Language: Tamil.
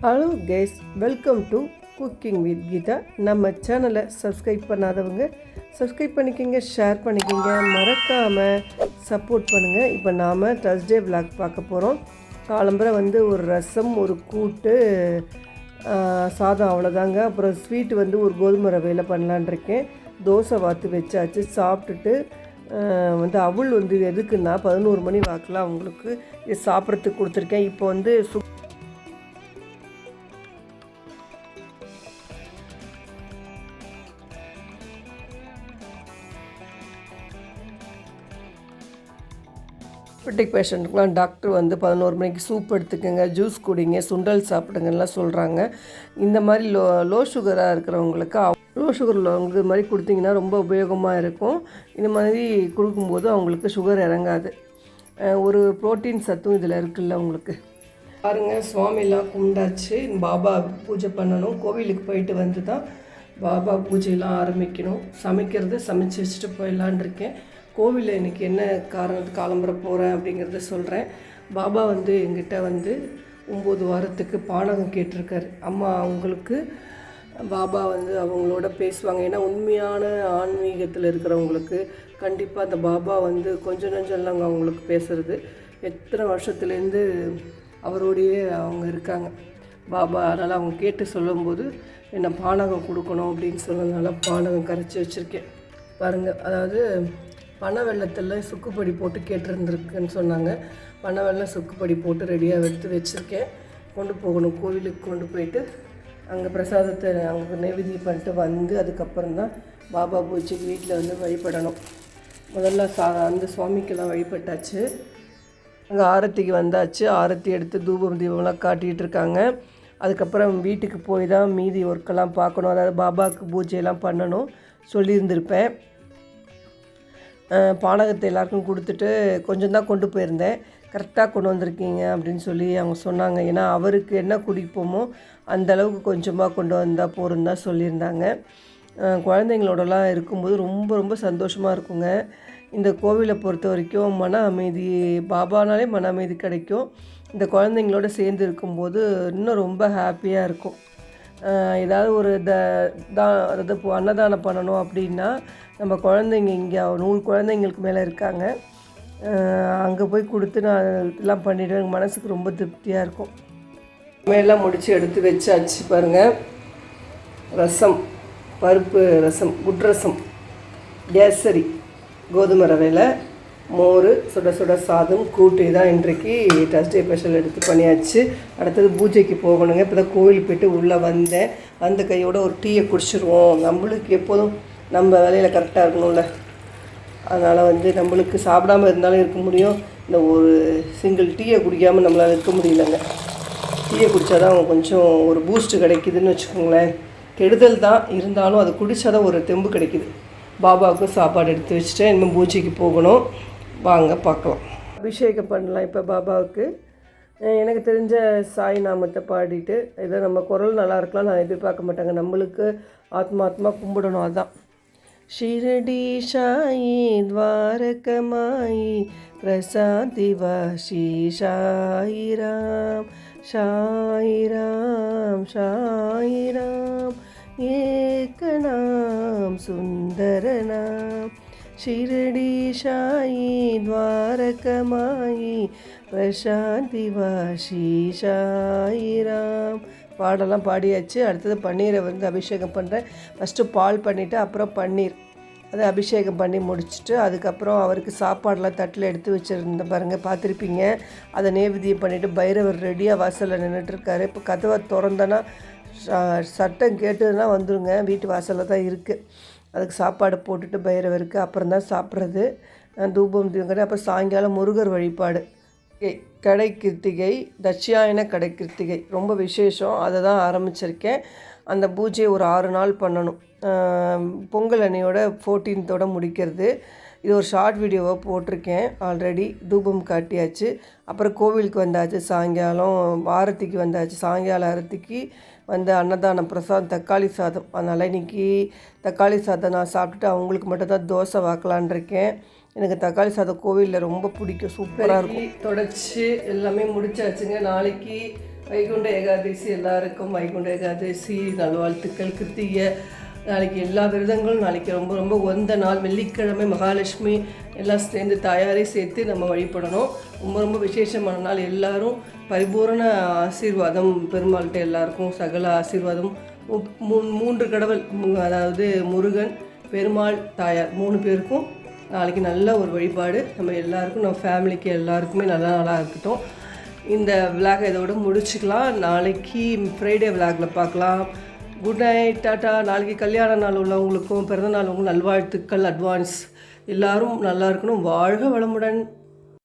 Hello guys, welcome to cooking with Geetha. நம்ம சேனலை சப்ஸ்கிரைப் பண்ணாதவங்க சப்ஸ்கிரைப் பண்ணிக்கிங்க, ஷேர் பண்ணிக்கிங்க, மறக்காமல் சப்போர்ட் பண்ணுங்கள். இப்போ நாம் Thursday vlog பார்க்க போகிறோம். காலம்பரை ஒரு ரசம், ஒரு கூட்டு, சாதம், அவ்வளோதாங்க. அப்புறம் ஸ்வீட் ஒரு கோதுமை ரவையில் பண்ணலான் இருக்கேன். தோசை வாத்து வச்சாச்சு. சாப்பிட்டுட்டு அவள் எதுக்குன்னா 11 மணி வாக்கில் அவங்களுக்கு இது சாப்பிட்றதுக்கு கொடுத்துருக்கேன். இப்போ டிபெட்டிக் பேஷண்ட்டுக்கெலாம் டாக்டர் 11 மணிக்கு சூப் எடுத்துக்கோங்க, ஜூஸ் குடிங்க, சுண்டல் சாப்பிடுங்கலாம் சொல்கிறாங்க. இந்த மாதிரி லோ சுகராக இருக்கிறவங்களுக்கு, லோ சுகர் உள்ளவங்களுக்கு இது மாதிரி கொடுத்திங்கன்னா ரொம்ப உபயோகமாக இருக்கும். இந்த மாதிரி கொடுக்கும்போது அவங்களுக்கு சுகர் இறங்காது. ஒரு ப்ரோட்டீன் சத்தும் இதில் இருக்குல்ல உங்களுக்கு. பாருங்கள், சுவாமிலாம் கும்பிட்டாச்சு. பாபா பூஜை பண்ணணும். கோவிலுக்கு போயிட்டு வந்து தான் பாபா பூஜையெல்லாம் ஆரம்பிக்கணும். சமைச்சு வச்சுட்டு போயிடலான் இருக்கேன். கோவிலில் இன்றைக்கி என்ன காரணத்துக்கு காலம்புற போகிறேன் அப்படிங்கிறத சொல்கிறேன். பாபா எங்கிட்ட 9 வாரத்துக்கு பானகம் கேட்டிருக்காரு. அம்மா அவங்களுக்கு பாபா அவங்களோட பேசுவாங்க. ஏன்னா உண்மையான ஆன்மீகத்தில் இருக்கிறவங்களுக்கு கண்டிப்பாக அந்த பாபா கொஞ்சம் இல்லைங்க அவங்களுக்கு பேசுகிறது. எத்தனை வருஷத்துலேருந்து அவரோடையே அவங்க இருக்காங்க பாபா. அதனால் அவங்க கேட்டு சொல்லும்போது என்ன பானகம் கொடுக்கணும் அப்படின்னு சொன்னதுனால பானகம் கரைச்சி வச்சுருக்கேன். பாருங்கள், அதாவது பனை வெள்ளத்தில் சுக்குப்பொடி போட்டு கேட்டிருந்துருக்குன்னு சொன்னாங்க. பனை வெள்ளம் சுக்குப்பொடி போட்டு ரெடியாக எடுத்து வச்சுருக்கேன். கொண்டு போகணும், கோவிலுக்கு கொண்டு போயிட்டு அங்கே பிரசாதத்தை அங்கே நைவேத்தியம் பண்ணிட்டு அதுக்கப்புறம் தான் பாபா பூஜைக்கு வீட்டில் வழிபடணும். முதல்ல அந்த சுவாமிக்கெல்லாம் வழிபட்டாச்சு. அங்கே ஆரத்திக்கு வந்தாச்சு. ஆரத்தி எடுத்து தூபம் தீபம்லாம் காட்டிகிட்டு இருக்காங்க. அதுக்கப்புறம் வீட்டுக்கு போய் தான் மீதி ஒர்க்கெல்லாம் பார்க்கணும். அதாவது பாபாவுக்கு பூஜையெல்லாம் பண்ணணும் சொல்லியிருந்திருப்பேன். பானகத்தை எல்லாருக்கும் கொடுத்துட்டு கொஞ்சம் தான் கொண்டு போயிருந்தேன். கரெக்டாக கொண்டு வந்திருக்கீங்க அப்படின்னு சொல்லி அவங்க சொன்னாங்க. ஏன்னா அவருக்கு என்ன குடிப்போமோ அந்தளவுக்கு கொஞ்சமாக கொண்டு வந்தால் போகிறோன்னு தான் சொல்லியிருந்தாங்க. குழந்தைங்களோடலாம் இருக்கும்போது ரொம்ப சந்தோஷமாக இருக்குங்க. இந்த கோவிலை பொறுத்த வரைக்கும் மன அமைதி, பாபானாலே மன அமைதி கிடைக்கும். இந்த குழந்தைங்களோட சேர்ந்து இருக்கும்போது இன்னும் ரொம்ப ஹாப்பியாக இருக்கும். ஏதாவது ஒரு அதாவது அன்னதானம் பண்ணணும் அப்படின்னா நம்ம குழந்தைங்க இங்கே 100 குழந்தைங்களுக்கு மேலே இருக்காங்க. அங்கே போய் கொடுத்து நான் இதெல்லாம் பண்ணிவிட்டு எனக்கு மனசுக்கு ரொம்ப திருப்தியாக இருக்கும். மேலாம் முடித்து எடுத்து வச்சாச்சு. பாருங்கள், ரசம், பருப்பு ரசம், குட் ரசம், கேசரி, கோதுமை ரவையில், மோர், சுட சாதம், கூட்டு தான் இன்றைக்கு Thursday ஸ்பெஷல் எடுத்து பண்ணியாச்சு. அடுத்தது பூஜைக்கு போகணுங்க. இப்போ தான் கோவிலுக்கு போய்ட்டு உள்ளே வந்தேன். வந்த கையோட ஒரு டீயை குடிச்சிடுவோம். நம்மளுக்கு எப்போதும் நம்ம வேலையில் கரெக்டாக இருக்கணும்ல. அதனால் நம்மளுக்கு சாப்பிடாமல் இருந்தாலும் இருக்க முடியும். இந்த ஒரு சிங்கிள் டீயை குடிக்காமல் நம்மளால் இருக்க முடியலங்க. டீயை குடித்தா தான் அவங்க கொஞ்சம் ஒரு பூஸ்ட்டு கிடைக்குதுன்னு வச்சுக்கோங்களேன். கெடுதல் தான், இருந்தாலும் அது குடித்தா தான் ஒரு தெம்பு கிடைக்குது. பாபாவுக்கும் சாப்பாடு எடுத்து வச்சுட்டேன். இனிமேல் பூஜைக்கு போகணும். வாங்க பார்க்கலாம். அபிஷேகம் பண்ணலாம் இப்போ பாபாவுக்கு. எனக்கு தெரிஞ்ச சாய் நாமத்தை பாடிட்டு, இதை நம்ம குரல் நல்லா இருக்கலாம் நான் எதிர்பார்க்க மாட்டாங்க. நம்மளுக்கு ஆத்மா கும்பிடணும். அதுதான் ஷிரடி ஷாயி துவாரகமாயி பிரசாந்தி வாஷி ஷாயிராம் ஷாயிராம் ஷாயிராம் ஏகநாம் சுந்தரநாம் ஷிரடி ஷாயி துவாரகமாயி பிரசாந்தி வாஷி ஷாயிராம். பாடெல்லாம் பாடியாச்சு. அடுத்தது பன்னீரை அபிஷேகம் பண்ணுறேன். ஃபஸ்ட்டு பால் பண்ணிவிட்டு அப்புறம் பன்னீர் அதை அபிஷேகம் பண்ணி முடிச்சுட்டு அதுக்கப்புறம் அவருக்கு சாப்பாடெலாம் தட்டில் எடுத்து வச்சுருந்தேன். பாருங்கள், பார்த்துருப்பீங்க. அதை நேவேத்தியம் பண்ணிவிட்டு பைரவர் ரெடியாக வாசலில் நின்றுட்டுருக்காரு. இப்போ கதவை திறந்தனா சட்டம் கேட்டுதுன்னா வந்துடுங்க. வீட்டு வாசலில் தான் இருக்குது. அதுக்கு சாப்பாடு போட்டுட்டு பைரவருக்கு அப்புறம் தான் சாப்பிட்றது. தூபம் தீபம். அப்புறம் சாயங்காலம் முருகர் வழிபாடு, கடை கிருத்திகை, தட்சியாயன கடை கிருத்திகை ரொம்ப விசேஷம். அதை தான் ஆரம்பிச்சிருக்கேன். அந்த பூஜையை ஒரு 6 நாள் பண்ணணும். பொங்கல் அன்னையோட 14th முடிக்கிறது. இது ஒரு ஷார்ட் வீடியோவாக போட்டிருக்கேன் ஆல்ரெடி. தூபம் காட்டியாச்சு. அப்புறம் கோவிலுக்கு வந்தாச்சு. சாயங்காலம் ஆரத்திக்கு வந்தாச்சு. சாயங்கால ஆரத்திக்கு அன்னதானம் பிரசாதம் தக்காளி சாதம். அதனால் இன்றைக்கி தக்காளி சாதம் நான் சாப்பிட்டுட்டு அவங்களுக்கு மட்டும் தான் தோசை வாக்கலான் இருக்கேன். எனக்கு தக்காளி சாதம் கோவிலில் ரொம்ப பிடிக்கும், சூப்பராக இருக்கும். தொடச்சி எல்லாமே முடிச்சாச்சுங்க. நாளைக்கு வைகுண்ட ஏகாதசி எல்லாருக்கும் வைகுண்ட ஏகாதசி நல்வாழ்த்துக்கள். கிருத்திகை நாளைக்கு எல்லா விரதங்களும் நாளைக்கு ரொம்ப ரொம்ப உகந்த நாள். வெள்ளிக்கிழமை மகாலட்சுமி எல்லாம் சேர்ந்து தாயாரே சேர்த்து நம்ம வழிபடணும். ரொம்ப ரொம்ப விசேஷமான நாள். எல்லாரும் பரிபூரண ஆசீர்வாதம் பெருமாள்கிட்ட எல்லாருக்கும் சகல ஆசீர்வாதம். மூன்று கடவுள், அதாவது முருகன், பெருமாள், தாயார் 3 பேருக்கும் நாளைக்கு நல்ல ஒரு வழிபாடு. நம்ம எல்லாருக்கும், நம்ம ஃபேமிலிக்கு எல்லாருக்குமே நல்ல நாளாக இருக்கட்டும். இந்த விளாகை இதோட முடிச்சுக்கலாம். நாளைக்கு ஃப்ரைடே விளாகில் பார்க்கலாம். Good night, tata. நாளைக்கு கல்யாண நாள் உள்ளவங்களுக்கும் பிறந்த நாள் நல்வாழ்த்துக்கள் அட்வான்ஸ். எல்லோரும் நல்லா இருக்கணும். வாழ்க வளமுடன்.